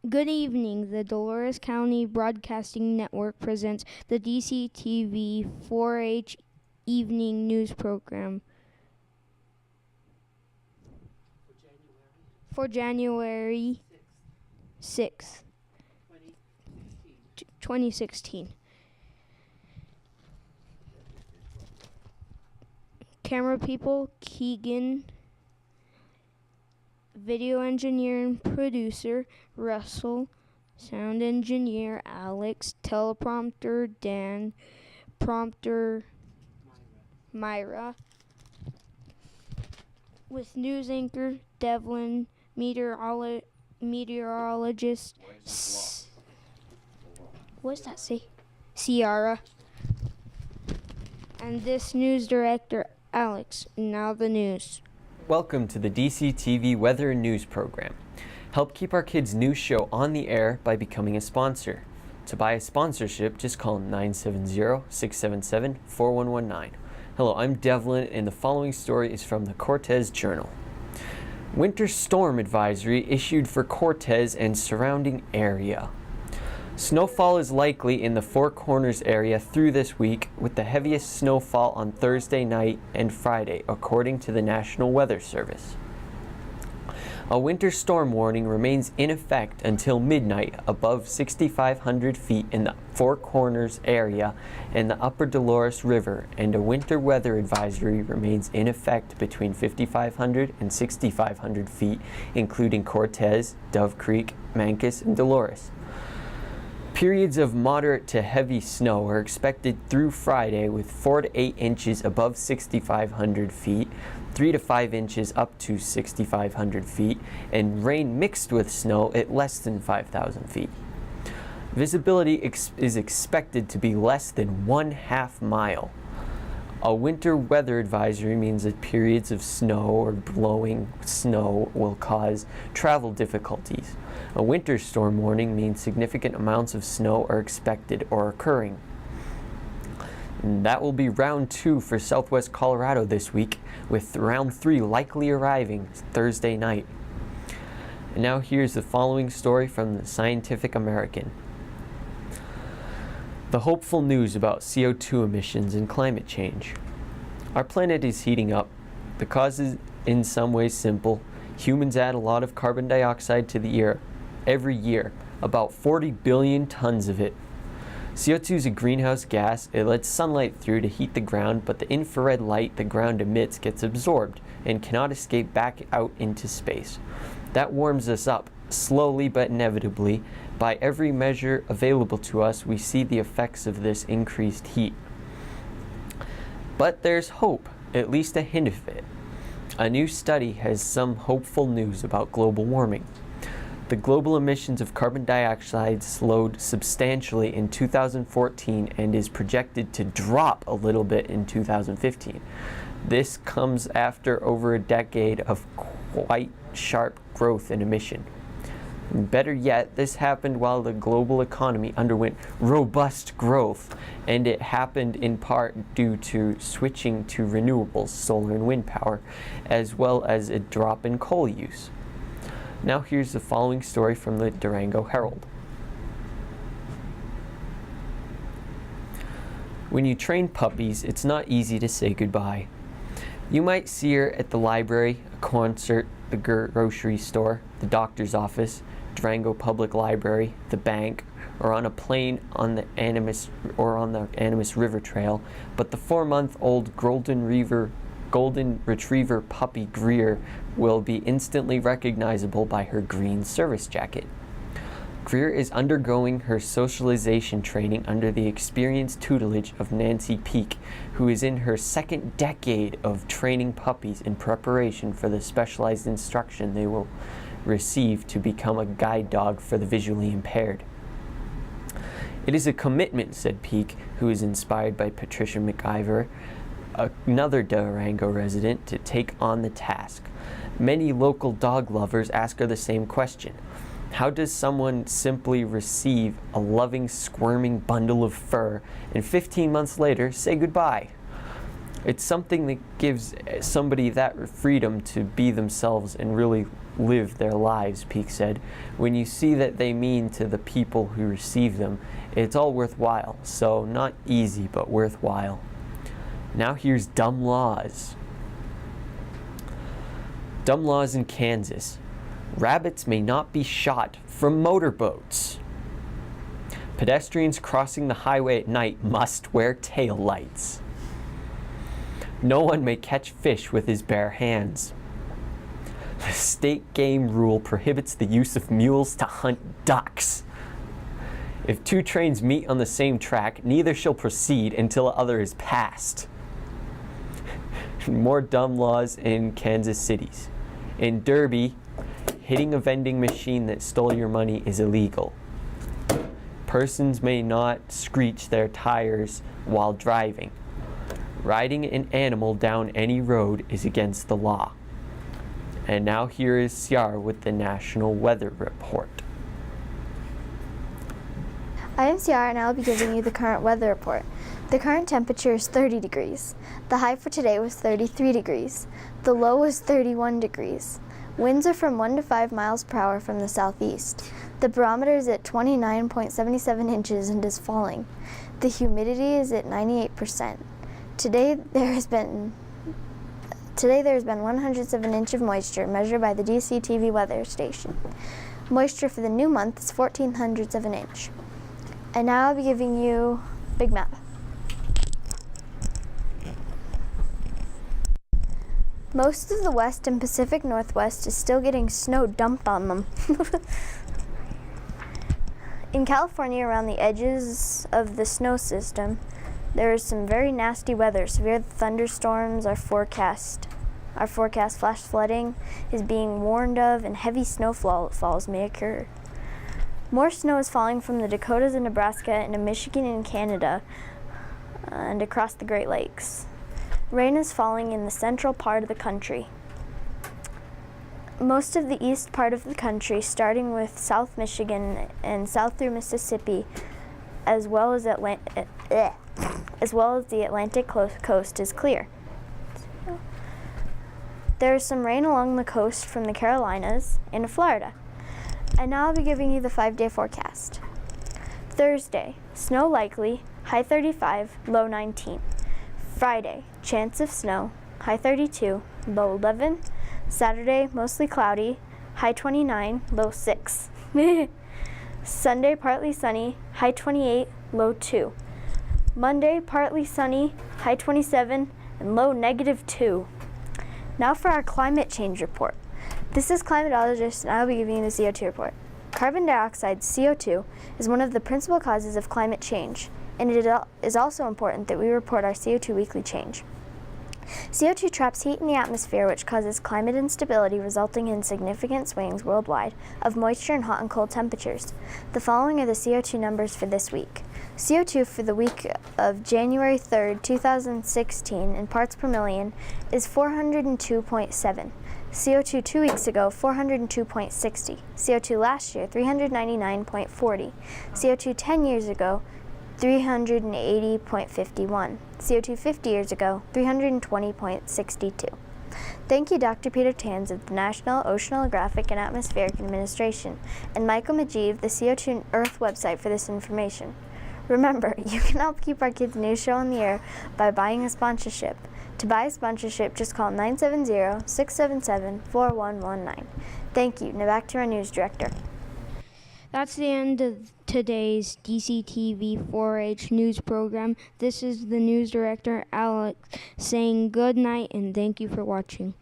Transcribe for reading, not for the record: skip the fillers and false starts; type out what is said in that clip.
Good evening. The Dolores County Broadcasting Network presents the DCTV 4-H evening news program for January 6th, 2016. Camera people, Keegan. Video engineer and producer, Russell. Sound engineer, Alex. Teleprompter, Dan. Prompter, Myra. With news anchor, Devlin. Meteorologist, what does that say? Ciara. And this news director, Alex. Now the news. Welcome to the DCTV Weather and News program. Help keep our kids' news show on the air by becoming a sponsor. To buy a sponsorship, just call 970-677-4119. Hello, I'm Devlin, and the following story is from the Cortez Journal. Winter storm advisory issued for Cortez and surrounding area. Snowfall is likely in the Four Corners area through this week, with the heaviest snowfall on Thursday night and Friday, according to the National Weather Service. A winter storm warning remains in effect until midnight above 6,500 feet in the Four Corners area and the Upper Dolores River, and a winter weather advisory remains in effect between 5,500 and 6,500 feet, including Cortez, Dove Creek, Mancos, and Dolores. Periods of moderate to heavy snow are expected through Friday, with 4 to 8 inches above 6,500 feet, 3 to 5 inches up to 6,500 feet, and rain mixed with snow at less than 5,000 feet. Visibility is expected to be less than 1/2 mile. A winter weather advisory means that periods of snow or blowing snow will cause travel difficulties. A winter storm warning means significant amounts of snow are expected or occurring. And that will be round 2 for southwest Colorado this week, with round 3 likely arriving Thursday night. And now here's the following story from the Scientific American. The hopeful news about CO2 emissions and climate change. Our planet is heating up. The cause is in some ways simple. Humans add a lot of carbon dioxide to the air every year, about 40 billion tons of it. CO2 is a greenhouse gas. It lets sunlight through to heat the ground, but the infrared light the ground emits gets absorbed and cannot escape back out into space. That warms us up, slowly but inevitably. By every measure available to us, we see the effects of this increased heat. But there's hope, at least a hint of it. A new study has some hopeful news about global warming. The global emissions of carbon dioxide slowed substantially in 2014 and is projected to drop a little bit in 2015. This comes after over a decade of quite sharp growth in emission. Better yet, this happened while the global economy underwent robust growth, and it happened in part due to switching to renewables, solar and wind power, as well as a drop in coal use. Now here's the following story from the Durango Herald. When you train puppies, it's not easy to say goodbye. You might see her at the library, a concert, the grocery store, the doctor's office, Durango Public Library, the bank, or on a plane on the Animas River Trail, but the 4-month-old golden retriever puppy Greer will be instantly recognizable by her green service jacket. Greer is undergoing her socialization training under the experienced tutelage of Nancy Peak, who is in her 2nd decade of training puppies in preparation for the specialized instruction they will receive to become a guide dog for the visually impaired. It is a commitment, said Peak, who is inspired by Patricia McIver, another Durango resident, to take on the task. Many local dog lovers ask her the same question. How does someone simply receive a loving, squirming bundle of fur and 15 months later say goodbye? It's something that gives somebody that freedom to be themselves and really live their lives, Peake said. When you see that they mean to the people who receive them, it's all worthwhile. So not easy, but worthwhile. Now here's dumb laws. Dumb laws in Kansas. Rabbits may not be shot from motorboats. Pedestrians crossing the highway at night must wear tail lights. No one may catch fish with his bare hands. The state game rule prohibits the use of mules to hunt ducks. If two trains meet on the same track, neither shall proceed until the other is passed. More dumb laws in Kansas cities. In Derby, hitting a vending machine that stole your money is illegal. Persons may not screech their tires while driving. Riding an animal down any road is against the law. And now here is Ciara with the National Weather Report. I am Ciara and I will be giving you the current weather report. The current temperature is 30 degrees. The high for today was 33 degrees. The low was 31 degrees. Winds are from 1 to 5 miles per hour from the southeast. The barometer is at 29.77 inches and is falling. The humidity is at 98%. Today there has been 107 inches of moisture measured by the DCTV weather station. Moisture for the new month is 14 hundredths of an inch. And now I'll be giving you big map. Most of the west and Pacific Northwest is still getting snow dumped on them. In California, around the edges of the snow system, there is some very nasty weather. Severe thunderstorms are forecast. Flash flooding is being warned of, and heavy snowfalls may occur. More snow is falling from the Dakotas and Nebraska into Michigan and Canada and across the Great Lakes. Rain is falling in the central part of the country. Most of the east part of the country, starting with South Michigan and south through Mississippi, as well as the Atlantic coast, is clear. There is some rain along the coast from the Carolinas into Florida. And now I'll be giving you the 5-day forecast. Thursday, snow likely, high 35, low 19. Friday, chance of snow, high 32, low 11. Saturday, mostly cloudy, high 29, low 6. Sunday, partly sunny, high 28, low 2. Monday, partly sunny, high 27, and low -2. Now for our climate change report. This is climatologist, and I will be giving you the CO2 report. Carbon dioxide, CO2, is one of the principal causes of climate change, and it is also important that we report our CO2 weekly change. CO2 traps heat in the atmosphere, which causes climate instability, resulting in significant swings worldwide of moisture and hot and cold temperatures. The following are the CO2 numbers for this week. CO2 for the week of January 3rd, 2016, in parts per million, is 402.7. CO2 2 weeks ago, 402.60. CO2 last year, 399.40. CO2 10 years ago, 380.51. CO2 50 years ago, 320.62. Thank you, Dr. Peter Tanz of the National Oceanographic and Atmospheric Administration, and Michael Majeev, the CO2 Earth website, for this information. Remember, you can help keep our kids' news show on the air by buying a sponsorship. To buy a sponsorship, just call 970-677-4119. Thank you. Now back to our news director. That's the end of today's DCTV 4-H news program. This is the news director, Alex, saying good night and thank you for watching.